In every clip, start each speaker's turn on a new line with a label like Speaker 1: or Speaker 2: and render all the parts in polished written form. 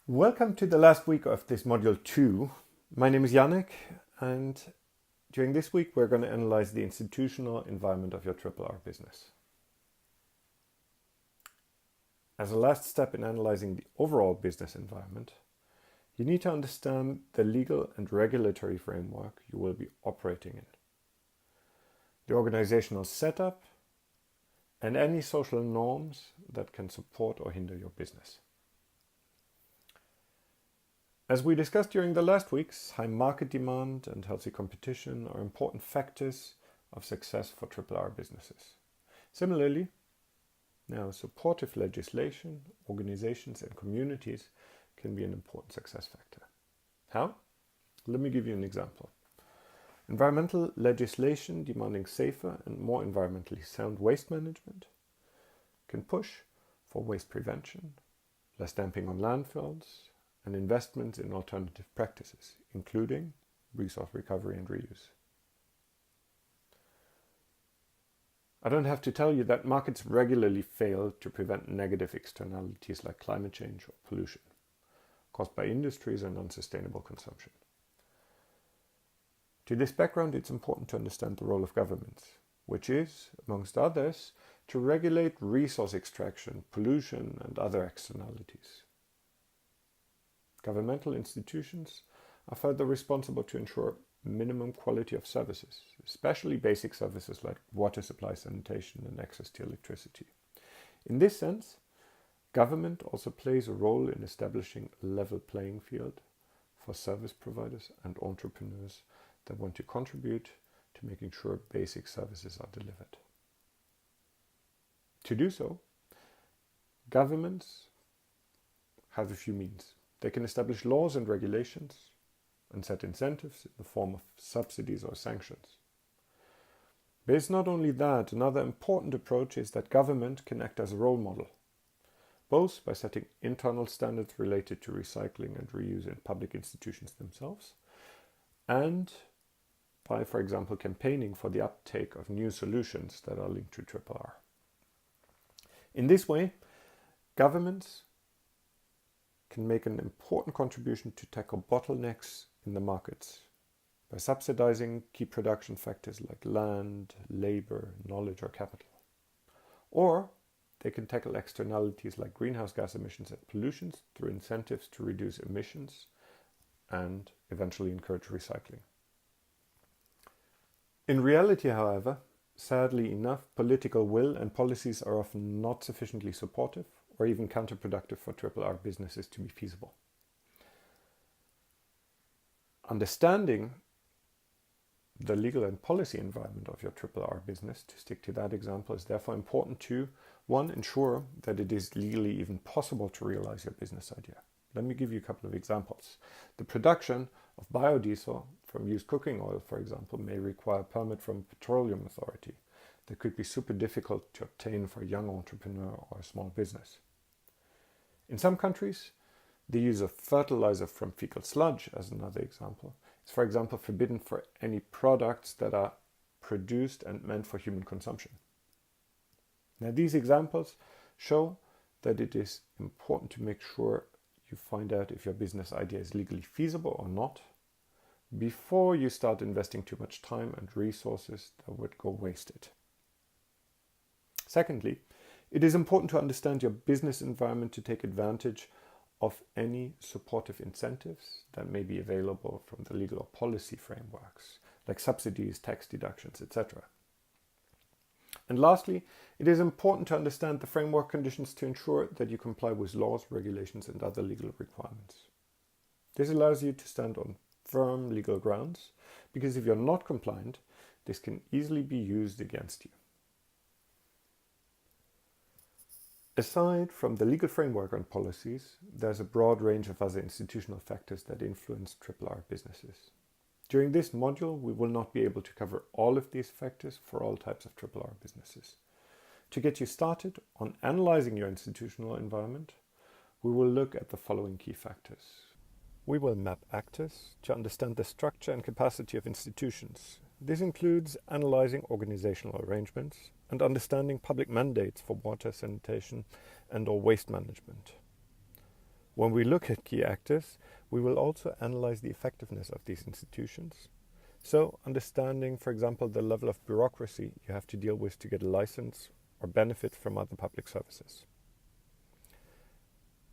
Speaker 1: Welcome to the last week of this module 2. My name is Yannick, and during this week we're going to analyze the institutional environment of your R business. As a last step in analyzing the overall business environment, you need to understand the legal and regulatory framework you will be operating in, the organizational setup, and any social norms that can support or hinder your business. As we discussed during the last weeks, high market demand and healthy competition are important factors of success for R businesses. Similarly, now supportive legislation, organizations and communities can be an important success factor. How? Let me give you an example. Environmental legislation demanding safer and more environmentally sound waste management can push for waste prevention, less dumping on landfills, and investments in alternative practices, including resource recovery and reuse. I don't have to tell you that markets regularly fail to prevent negative externalities like climate change or pollution, caused by industries and unsustainable consumption. To this background, it's important to understand the role of governments, which is, amongst others, to regulate resource extraction, pollution, and other externalities. Governmental institutions are further responsible to ensure minimum quality of services, especially basic services like water supply, sanitation, and access to electricity. In this sense, government also plays a role in establishing a level playing field for service providers and entrepreneurs that want to contribute to making sure basic services are delivered. To do so, governments have a few means. They can establish laws and regulations and set incentives in the form of subsidies or sanctions. But it's not only that. Another important approach is that government can act as a role model, both by setting internal standards related to recycling and reuse in public institutions themselves, and by, for example, campaigning for the uptake of new solutions that are linked to R. In this way, governments can make an important contribution to tackle bottlenecks in the markets by subsidizing key production factors like land, labor, knowledge, or capital. Or they can tackle externalities like greenhouse gas emissions and pollutions through incentives to reduce emissions and eventually encourage recycling. In reality, however, sadly enough, political will and policies are often not sufficiently supportive or even counterproductive for R businesses to be feasible. Understanding the legal and policy environment of your R business, to stick to that example, is therefore important to, one, ensure that it is legally even possible to realize your business idea. Let me give you a couple of examples. The production of biodiesel from used cooking oil, for example, may require a permit from a petroleum authority that could be super difficult to obtain for a young entrepreneur or a small business. In some countries, the use of fertilizer from fecal sludge, as another example, is, for example, forbidden for any products that are produced and meant for human consumption. Now, these examples show that it is important to make sure you find out if your business idea is legally feasible or not before you start investing too much time and resources that would go wasted. Secondly, it is important to understand your business environment to take advantage of any supportive incentives that may be available from the legal or policy frameworks, like subsidies, tax deductions, etc. And lastly, it is important to understand the framework conditions to ensure that you comply with laws, regulations, and other legal requirements. This allows you to stand on firm legal grounds, because if you're not compliant, this can easily be used against you. Aside from the legal framework and policies, there's a broad range of other institutional factors that influence R businesses. During this module, we will not be able to cover all of these factors for all types of R businesses. To get you started on analyzing your institutional environment, we will look at the following key factors. We will map actors to understand the structure and capacity of institutions. This includes analyzing organizational arrangements and understanding public mandates for water, sanitation, and/or waste management. When we look at key actors, we will also analyze the effectiveness of these institutions. So, understanding, for example, the level of bureaucracy you have to deal with to get a license or benefit from other public services.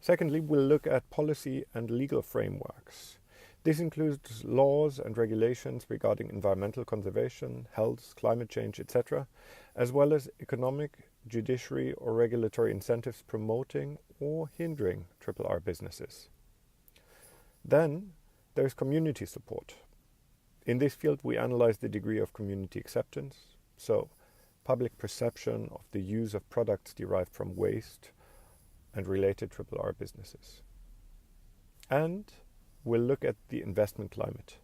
Speaker 1: Secondly, we'll look at policy and legal frameworks. This includes laws and regulations regarding environmental conservation, health, climate change, etc., as well as economic, judiciary or regulatory incentives promoting or hindering RRR businesses. Then there's community support. In this field, we analyze the degree of community acceptance, so public perception of the use of products derived from waste and related RRR businesses. And we'll look at the investment climate.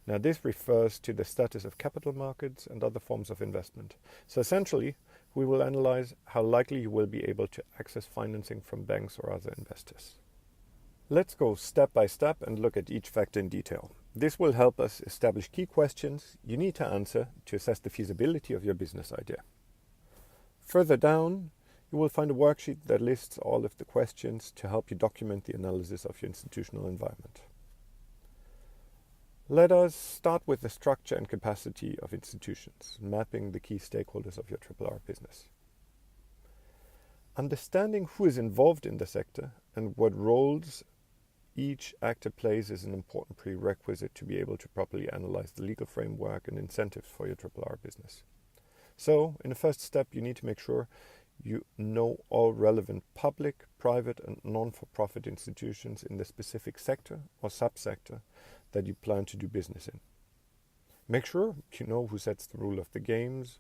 Speaker 1: Now, this refers to the status of capital markets and other forms of investment. So essentially, we will analyze how likely you will be able to access financing from banks or other investors. Let's go step by step and look at each factor in detail. This will help us establish key questions you need to answer to assess the feasibility of your business idea. Further down, you will find a worksheet that lists all of the questions to help you document the analysis of your institutional environment. Let us start with the structure and capacity of institutions, mapping the key stakeholders of your RRR business. Understanding who is involved in the sector and what roles each actor plays is an important prerequisite to be able to properly analyze the legal framework and incentives for your RRR business. So, in the first step, you need to make sure you know all relevant public, private and non-for-profit institutions in the specific sector or subsector that you plan to do business in. Make sure you know who sets the rule of the games,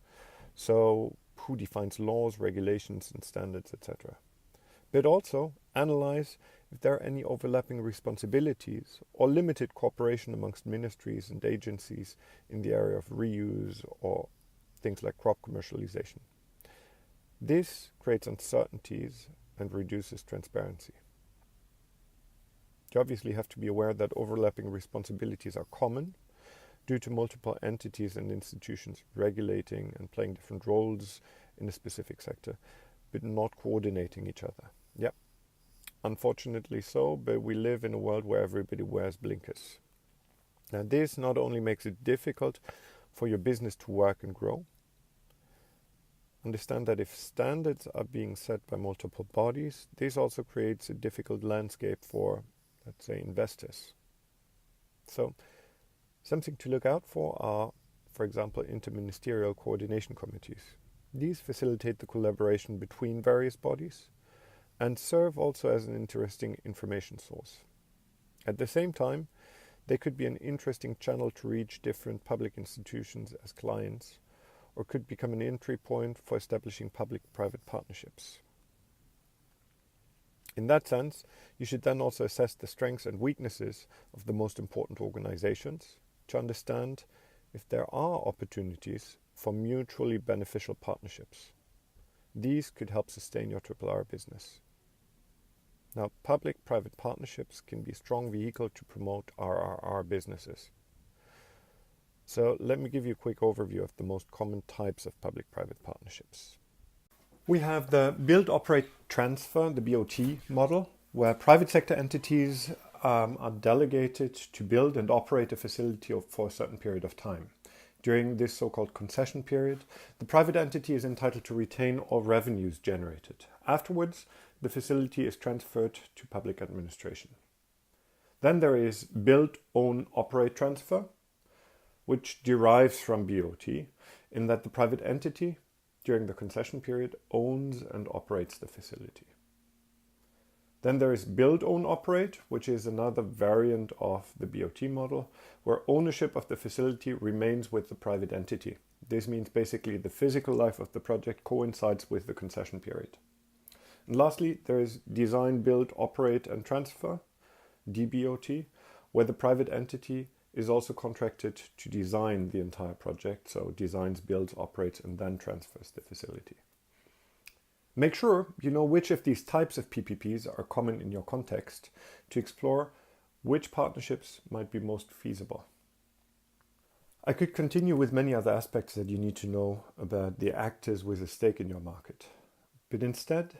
Speaker 1: so who defines laws, regulations and standards, etc. But also analyze if there are any overlapping responsibilities or limited cooperation amongst ministries and agencies in the area of reuse or things like crop commercialization. This creates uncertainties and reduces transparency. You obviously have to be aware that overlapping responsibilities are common due to multiple entities and institutions regulating and playing different roles in a specific sector, but not coordinating each other. Yeah, unfortunately so, but we live in a world where everybody wears blinkers. Now, this not only makes it difficult for your business to work and grow. Understand that if standards are being set by multiple bodies, this also creates a difficult landscape for, let's say, investors. So, something to look out for are, for example, interministerial coordination committees. These facilitate the collaboration between various bodies and serve also as an interesting information source. At the same time, they could be an interesting channel to reach different public institutions as clients, or could become an entry point for establishing public-private partnerships. In that sense, you should then also assess the strengths and weaknesses of the most important organizations to understand if there are opportunities for mutually beneficial partnerships. These could help sustain your RRR business. Now, public-private partnerships can be a strong vehicle to promote RRR businesses. So let me give you a quick overview of the most common types of public-private partnerships. We have the Build, Operate, Transfer, the BOT model, where private sector entities are delegated to build and operate a facility for a certain period of time. During this so-called concession period, the private entity is entitled to retain all revenues generated. Afterwards, the facility is transferred to public administration. Then there is Build, Own, Operate, Transfer, which derives from BOT, in that the private entity, during the concession period, owns and operates the facility. Then there is Build, Own, Operate, which is another variant of the BOT model, where ownership of the facility remains with the private entity. This means basically the physical life of the project coincides with the concession period. And lastly, there is Design, Build, Operate and Transfer, DBOT, where the private entity is also contracted to design the entire project, so designs, builds, operates, and then transfers the facility. Make sure you know which of these types of PPPs are common in your context to explore which partnerships might be most feasible. I could continue with many other aspects that you need to know about the actors with a stake in your market, but instead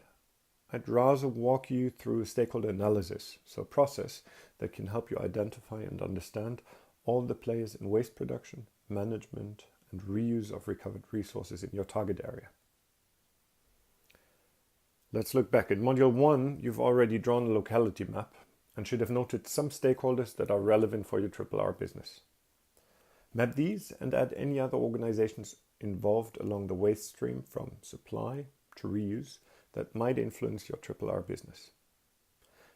Speaker 1: I'd rather walk you through stakeholder analysis, so a process that can help you identify and understand all the players in waste production, management, and reuse of recovered resources in your target area. Let's look back. In Module 1, you've already drawn a locality map and should have noted some stakeholders that are relevant for your RRR business. Map these and add any other organizations involved along the waste stream from supply to reuse that might influence your RRR business.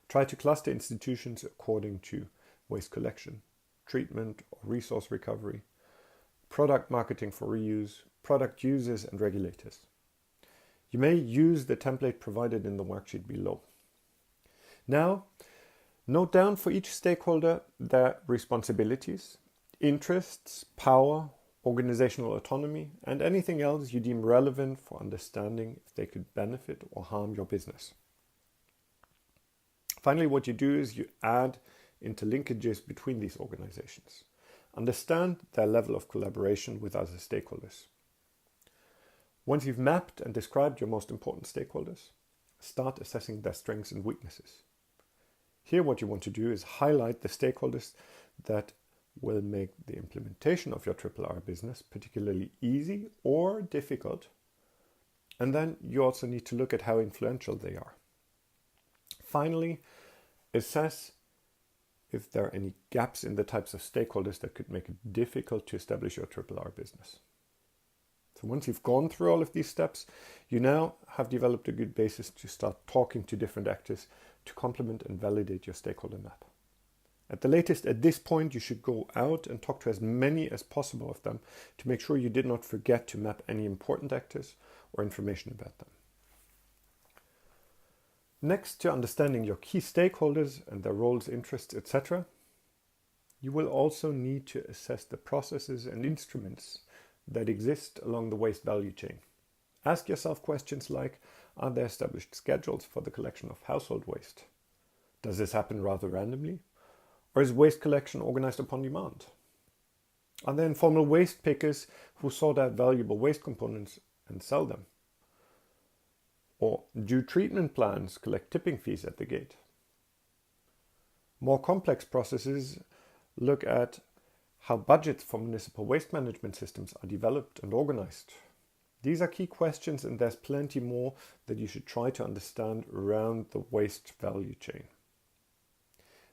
Speaker 1: Try to cluster institutions according to waste collection, treatment or resource recovery, product marketing for reuse, product users and regulators. You may use the template provided in the worksheet below. Now, note down for each stakeholder their responsibilities, interests, power, organizational autonomy, and anything else you deem relevant for understanding if they could benefit or harm your business. Finally, what you do is you add interlinkages between these organizations. Understand their level of collaboration with other stakeholders. Once you've mapped and described your most important stakeholders, start assessing their strengths and weaknesses. Here, what you want to do is highlight the stakeholders that will make the implementation of your RRR business particularly easy or difficult. And then you also need to look at how influential they are. Finally, assess if there are any gaps in the types of stakeholders that could make it difficult to establish your RRR business. So once you've gone through all of these steps, you now have developed a good basis to start talking to different actors to complement and validate your stakeholder map. At the latest, at this point, you should go out and talk to as many as possible of them to make sure you did not forget to map any important actors or information about them. Next to understanding your key stakeholders and their roles, interests, etc., you will also need to assess the processes and instruments that exist along the waste value chain. Ask yourself questions like, are there established schedules for the collection of household waste? Does this happen rather randomly? Or is waste collection organized upon demand? Are there informal waste pickers who sort out valuable waste components and sell them? Or do treatment plants collect tipping fees at the gate? More complex processes look at how budgets for municipal waste management systems are developed and organized. These are key questions, and there's plenty more that you should try to understand around the waste value chain.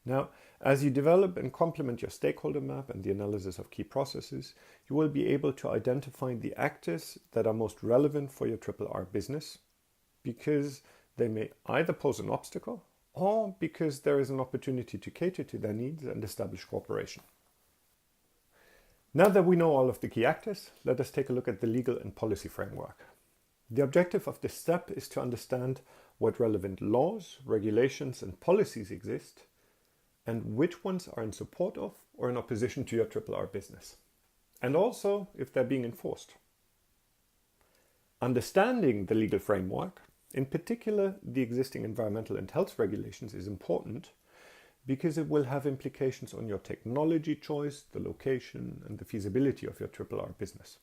Speaker 1: Now, as you develop and complement your stakeholder map and the analysis of key processes, you will be able to identify the actors that are most relevant for your RRR business, because they may either pose an obstacle or because there is an opportunity to cater to their needs and establish cooperation. Now that we know all of the key actors, let us take a look at the legal and policy framework. The objective of this step is to understand what relevant laws, regulations, and policies exist, and which ones are in support of or in opposition to your RRR business, and also if they're being enforced. Understanding the legal framework, in particular the existing environmental and health regulations, is important because it will have implications on your technology choice, the location, and the feasibility of your RRR business.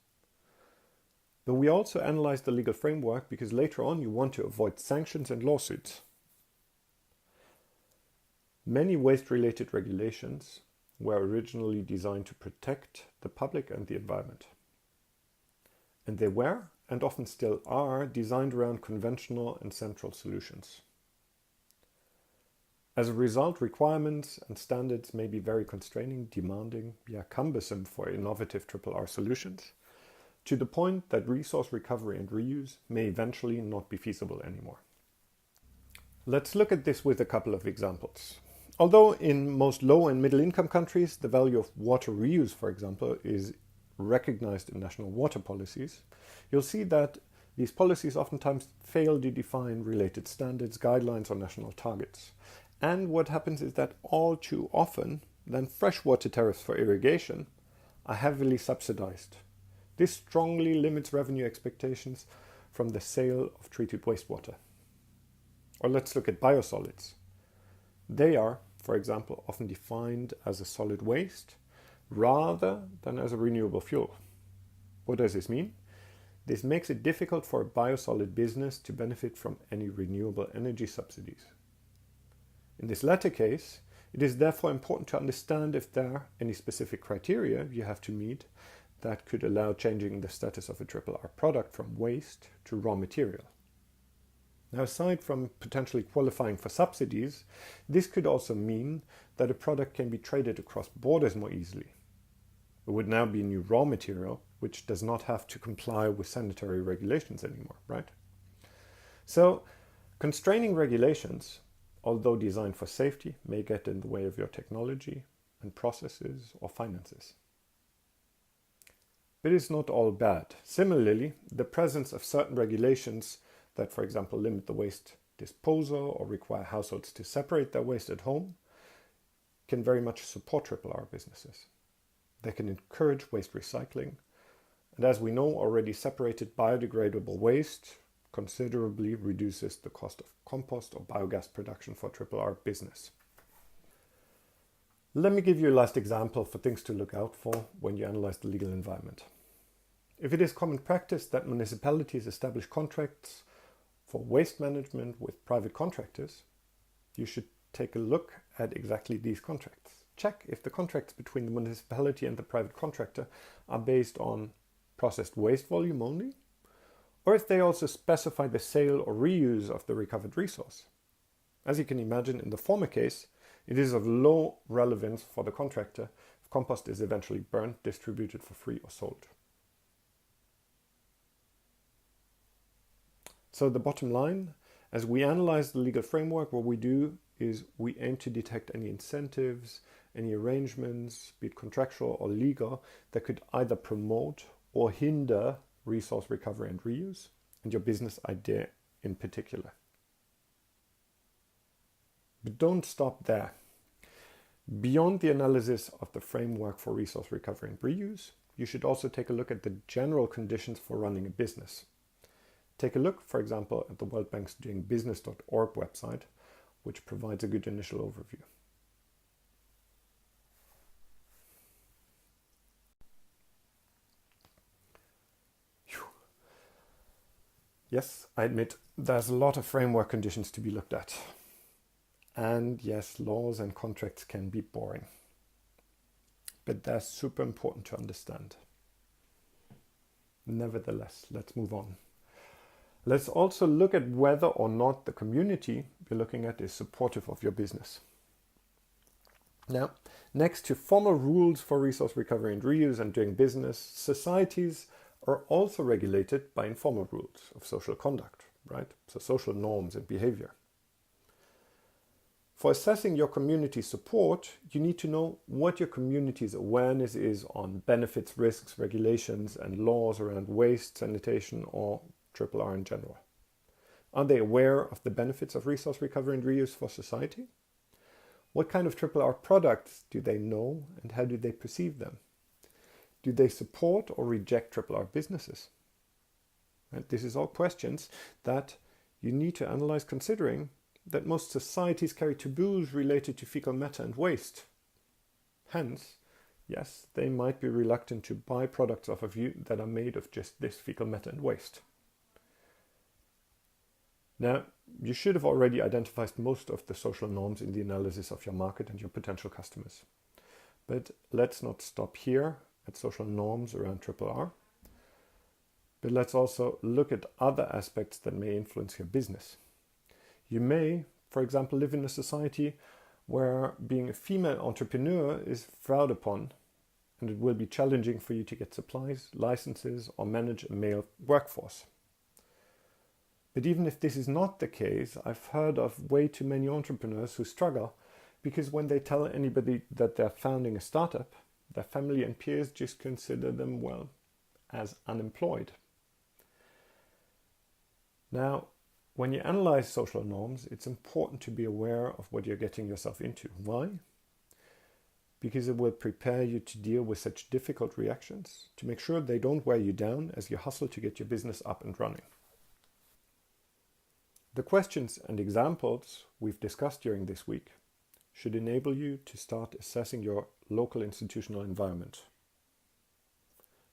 Speaker 1: But we also analyze the legal framework because later on you want to avoid sanctions and lawsuits. Many waste-related regulations were originally designed to protect the public and the environment. And they were, and often still are, designed around conventional and central solutions. As a result, requirements and standards may be very constraining, demanding, cumbersome for innovative RRR solutions, to the point that resource recovery and reuse may eventually not be feasible anymore. Let's look at this with a couple of examples. Although in most low and middle income countries, the value of water reuse, for example, is recognized in national water policies, you'll see that these policies oftentimes fail to define related standards, guidelines, or national targets. And what happens is that all too often, then freshwater tariffs for irrigation are heavily subsidized. This strongly limits revenue expectations from the sale of treated wastewater. Or let's look at biosolids. They are, for example, often defined as a solid waste rather than as a renewable fuel. What does this mean? This makes it difficult for a biosolid business to benefit from any renewable energy subsidies. In this latter case, it is therefore important to understand if there are any specific criteria you have to meet that could allow changing the status of a RRR product from waste to raw material. Now, aside from potentially qualifying for subsidies, this could also mean that a product can be traded across borders more easily. It would now be new raw material, which does not have to comply with sanitary regulations anymore, right? So, constraining regulations, although designed for safety, may get in the way of your technology and processes or finances. But it's not all bad. Similarly, the presence of certain regulations that, for example, limit the waste disposal or require households to separate their waste at home can very much support RRR businesses. They can encourage waste recycling, and as we know already, separated biodegradable waste considerably reduces the cost of compost or biogas production for RRR business. Let me give you a last example for things to look out for when you analyze the legal environment. If it is common practice that municipalities establish contracts for waste management with private contractors, you should take a look at exactly these contracts. Check if the contracts between the municipality and the private contractor are based on processed waste volume only, or if they also specify the sale or reuse of the recovered resource. As you can imagine, in the former case, it is of low relevance for the contractor if compost is eventually burnt, distributed for free, or sold. So the bottom line, as we analyze the legal framework, what we do is we aim to detect any incentives, any arrangements, be it contractual or legal, that could either promote or hinder resource recovery and reuse, and your business idea in particular. But don't stop there. Beyond the analysis of the framework for resource recovery and reuse, you should also take a look at the general conditions for running a business. Take a look, for example, at the World Bank's doingbusiness.org website, which provides a good initial overview. Yes, I admit there's a lot of framework conditions to be looked at. And yes, laws and contracts can be boring. But they're super important to understand. Nevertheless, let's move on. Let's also look at whether or not the community you're looking at is supportive of your business. Now, next to formal rules for resource recovery and reuse and doing business, societies are also regulated by informal rules of social conduct, right? So social norms and behavior. For assessing your community's support, you need to know what your community's awareness is on benefits, risks, regulations, and laws around waste, sanitation, or RRR in general. Are they aware of the benefits of resource recovery and reuse for society? What kind of RRR products do they know, and how do they perceive them? Do they support or reject RRR businesses? And this is all questions that you need to analyze, considering that most societies carry taboos related to fecal matter and waste. Hence, yes, they might be reluctant to buy products off of you that are made of just this fecal matter and waste. Now, you should have already identified most of the social norms in the analysis of your market and your potential customers. But let's not stop here at social norms around RRR. But let's also look at other aspects that may influence your business. You may, for example, live in a society where being a female entrepreneur is frowned upon, and it will be challenging for you to get supplies, licenses, or manage a male workforce. But even if this is not the case, I've heard of way too many entrepreneurs who struggle because when they tell anybody that they're founding a startup, their family and peers just consider them, well, as unemployed. Now, when you analyze social norms, it's important to be aware of what you're getting yourself into. Why? Because it will prepare you to deal with such difficult reactions, to make sure they don't wear you down as you hustle to get your business up and running. The questions and examples we've discussed during this week should enable you to start assessing your local institutional environment.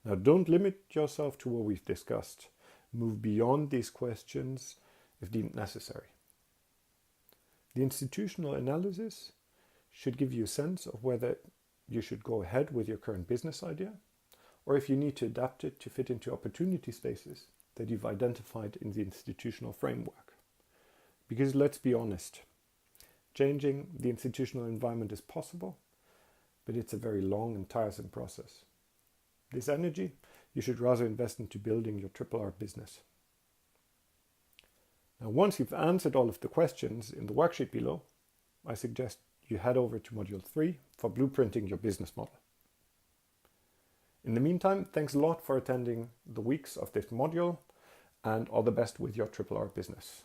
Speaker 1: Now, don't limit yourself to what we've discussed. Move beyond these questions if deemed necessary. The institutional analysis should give you a sense of whether you should go ahead with your current business idea, or if you need to adapt it to fit into opportunity spaces that you've identified in the institutional framework. Because let's be honest, changing the institutional environment is possible, but it's a very long and tiresome process. This energy you should rather invest into building your R business. Now, once you've answered all of the questions in the worksheet below, I suggest you head over to Module 3 for blueprinting your business model. In the meantime, thanks a lot for attending the weeks of this module, and all the best with your R business.